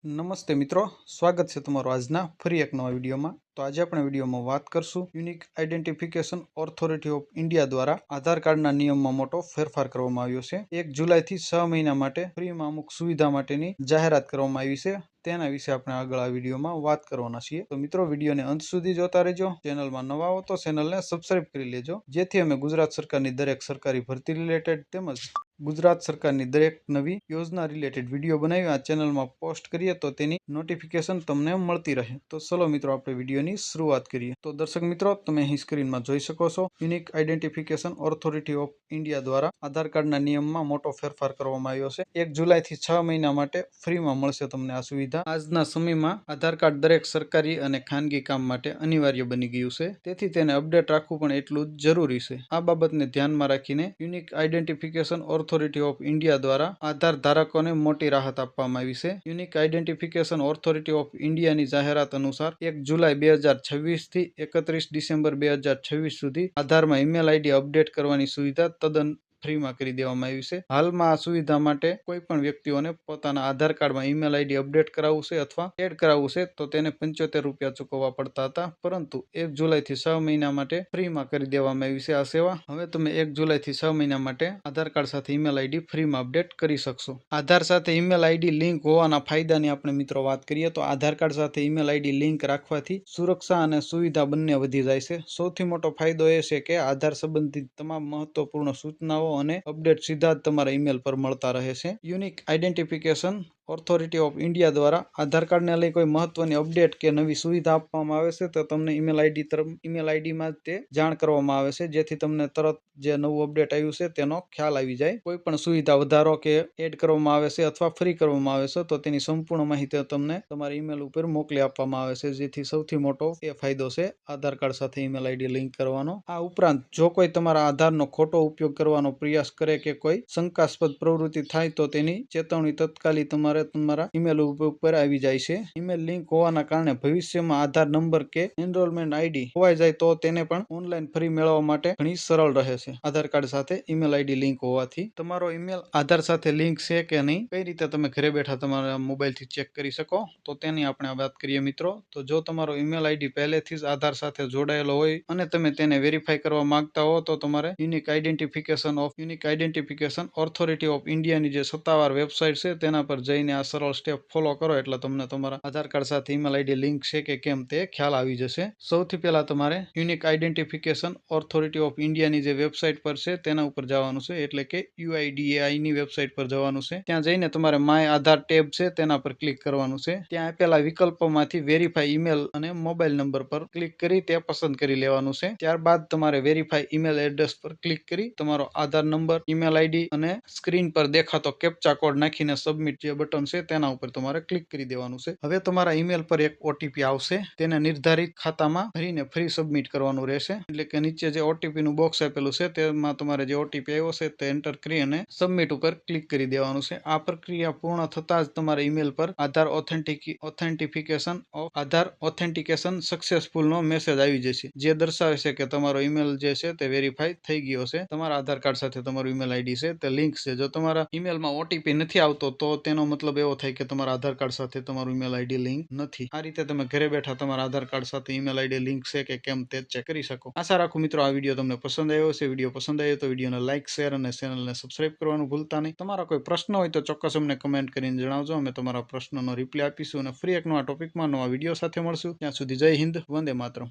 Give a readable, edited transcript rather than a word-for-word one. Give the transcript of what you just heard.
નમસ્તે મિત્રો, સ્વાગત છે તમારું આજના ફરી એક નવા વિડીયોમાં। તો આજે આપણે વિડીયોમાં વાત કરશું unique identification authority of India દ્વારા આધાર કાર્ડના નિયમમાં મોટો ફેરફાર કરવામાં આવ્યો છે। 1 જુલાઈથી 6 મહિના માટે ફ્રીમાં અમુક સુવિધા માટેની જાહેરાત કરવામાં આવી છે। તેના વિશે આપણે આગળ આ વિડીયોમાં વાત કરવાના છીએ। તો મિત્રો વિડીયોને અંત સુધી જોતા રહેજો। ચેનલમાં નવા હો તો ચેનલને સબસ્ક્રાઇબ કરી લેજો, જેથી અમે ગુજરાત સરકારની દરેક સરકારી ભરતી રિલેટેડ તેમજ ગુજરાત સરકારની દરેક નવી યોજના રિલેટેડ વિડીયો બનાવી આ ચેનલમાં પોસ્ટ કરીએ તો તેની નોટિફિકેશન તમને મળતી રહે। તો ચલો મિત્રો આપણે વિડીયોની શરૂઆત કરીએ। તો દર્શક મિત્રો, તમે અહીં સ્ક્રીનમાં જોઈ શકો છો unique identification authority of India દ્વારા આધાર કાર્ડના નિયમમાં મોટો ફેરફાર કરવામાં આવ્યો છે। 1 જુલાઈથી 6 મહિના માટે ફ્રીમાં મળશે તમને આ સુવિધા। આજના સમયમાં આધાર કાર્ડ દરેક સરકારી અને ખાનગી કામ માટે અનિવાર્ય બની ગયું છે, તેથી તેને અપડેટ રાખવું પણ એટલું જ જરૂરી છે। આ બાબતને ધ્યાનમાં રાખીને unique identification authority of India દ્વારા આધાર ધારકોને મોટી રાહત આપવામાં આવી છે। યુનિક આઈડેન્ટિફિકેશન ઓથોરિટી ઓફ ઇન્ડિયાની જાહેરાત અનુસાર 1 જુલાઈ 2026 થી 31 ડિસેમ્બર 2026 સુધી આધારમાં ઈમેલ આઈડી અપડેટ કરવાની સુવિધા તદ્દન ફ્રીમાં કરી દેવામાં આવી છે। હાલમાં આ સુવિધા માટે કોઈ પણ વ્યક્તિઓને પોતાના આધાર કાર્ડમાં ઈમેલ આઈડી અપડેટ કરાવવું છે અથવા એડ કરાવવું છે તો તેને 75 રૂપિયા ચૂકવવા પડતા હતા, પરંતુ 1 જુલાઈથી 6 મહિના માટે ફ્રીમાં કરી દેવામાં આવી છે આ સેવા। હવે તમે 1 જુલાઈથી 6 મહિના માટે આધાર કાર્ડ સાથે ઈમેલ આઈડી ફ્રીમાં અપડેટ કરી શકશો। આધાર સાથે ઈમેલ આઈડી લિંક હોવાના ફાયદાની આપણે મિત્રો વાત કરીએ તો આધાર કાર્ડ સાથે ઈમેલ આઈડી લિંક રાખવાથી સુરક્ષા અને સુવિધા બંને વધી જાય છે। સૌથી મોટો ફાયદો એ છે કે આધાર સંબંધિત તમામ મહત્વપૂર્ણ સૂચનાઓ અને અપડેટ સીધા જ તમારા ઈમેલ પર મળતા રહે છે। Unique identification authority of India દ્વારા આધાર કાર્ડને લઈ કોઈ મહત્વની અપડેટ કે નવી સુવિધા આપવામાં આવે છે તો તમને ઈમેલ આઈડીમાં જ તે જાણ કરવામાં આવે છે, જેથી તમને તરત જે નવું અપડેટ આવ્યું છે તેનો ખ્યાલ આવી જાય। કોઈ પણ સુવિધા વધારો કે એડ કરવામાં આવે છે અથવા ફ્રી કરવામાં આવે છે તો તેની સંપૂર્ણ માહિતી તમને તમારા ઈમેલ ઉપર મોકલી આપવામાં આવે છે, જેથી સૌથી મોટો એ ફાયદો છે આધાર કાર્ડ સાથે ઈમેલ આઈડી લિંક કરવાનો। આ ઉપરાંત જો કોઈ તમારા આધારનો ખોટો ઉપયોગ કરવાનો પ્રયાસ કરે કે કોઈ શંકાસ્પદ પ્રવૃત્તિ થાય તો તેની ચેતવણી તત્કાલી તમારા ઈમેલ ઉપર આવી જાય છે। ઈમેલ લિંક હોવાના કારણે ભવિષ્યમાં આધાર નંબર કે એનરોલમેન્ટ આઈડી ખોવાઈ જાય તો તેને પણ ઓનલાઈન ફરી મેળવવા માટે ઘણી સરળ રહે છે આધાર કાર્ડ સાથે ઈમેલ આઈડી લિંક હોવાથી। તમારો ઈમેલ આધાર સાથે લિંક છે કે નહીં, કઈ રીતે તમે ઘરે બેઠા તમારા મોબાઈલથી ચેક કરી શકો તો તેની આપણે વાત કરીએ મિત્રો। તો જો તમારો ઈમેલ આઈડી પહેલેથી જ આધાર સાથે જોડાયેલો હોય અને તમે તેને વેરીફાઈ કરવા માંગતા હો તો તમારે યુનિક આઈડેન્ટિફિકેશન ઓથોરિટી ઓફ ઇન્ડિયાની જે સત્તાવાર વેબસાઇટ છે તેના પર જઈને આ સરળ સ્ટેપ ફોલો કરો એટલે તમને તમારા આધાર કાર્ડ સાથે ઈમેલ આઈડી લિંક છે કે કેમ તે ખ્યાલ આવી જશે। સૌથી પહેલા તમારે યુનિક આઈડેન્ટિફિકેશન ઓથોરિટી ઓફ ઇન્ડિયાની જે વેબસાઇટ પર છે તેના ઉપર જવાનું છે, એટલે કે UIDAI ની વેબસાઇટ પર જવાનું છે। ત્યાં જઈને તમારે માય આધાર ટેબ છે તેના પર ક્લિક કરવાનું છે। ત્યાં આપેલા વિકલ્પોમાંથી વેરીફાઈ ઈમેલ અને મોબાઈલ નંબર પર ક્લિક કરી તે પસંદ કરી લેવાનું છે। ત્યારબાદ તમારે વેરીફાઈ ઈમેલ એડ્રેસ પર ક્લિક કરી તમારો આધાર નંબર, ઈમેલ આઈડી અને સ્ક્રીન પર દેખાતો કેપ્ચા કોડ નાખીને સબમિટ જે બટન છે તેના ઉપર તમારે ક્લિક કરી દેવાનું છે। હવે તમારા ઈમેલ પર એક ઓટીપી આવશે, તેને નિર્ધારિત ખાતામાં ભરીને ફરી સબમિટ કરવાનું રહેશે, એટલે કે નીચે જે ઓટીપી નું બોક્સ આપેલું છે તેમાં તમારે જે ઓટીપી આવ્યો છે તે એન્ટર કરી અને સબમિટ ઉપર ક્લિક કરી દેવાનું છે। આ પ્રક્રિયા પૂર્ણ થતા જ તમારા ઈમેલ પર આધાર ઓથેન્ટિકેશન સક્સેસફુલ નો મેસેજ આવી જશે, જે દર્શાવે છે કે તમારો ઈમેલ જે છે તે વેરીફાઈ થઈ ગયો છે। તમારા આધાર કાર્ડ સાથે તમારું ઈમેલ આઈડી છે તે લિંક છે। જો તમારા ઈમેલમાં ઓટીપી નથી આવતો તો તેનો મતલબ એવો થાય કે તમારા આધાર કાર્ડ સાથે તમારું ઈમેલ આઈડી લિંક નથી। આ રીતે તમે ઘરે બેઠા તમારા આધાર કાર્ડ સાથે ઈમેલ આઈડી લિંક છે કે કેમ તે ચેક કરી શકો। આશા રાખું મિત્રો આ વિડીયો તમને પસંદ આવ્યો હશે। વિડીયો પસંદ આવ્યો તો વિડીયોને લાઈક, શેર અને ચેનલને સબસ્ક્રાઇબ કરવાનું ભૂલતા નહીં। તમારા કોઈ પ્રશ્ન હોય તો ચોક્કસ અમને કમેન્ટ કરીને જણાવજો, અમે તમારા પ્રશ્નનો રિપ્લાય આપીશું અને ફરી એક નવા ટોપિકમાં નવા વિડીયો સાથે મળશું। ત્યાં સુધી જય હિન્દ, વંદે માતરમ।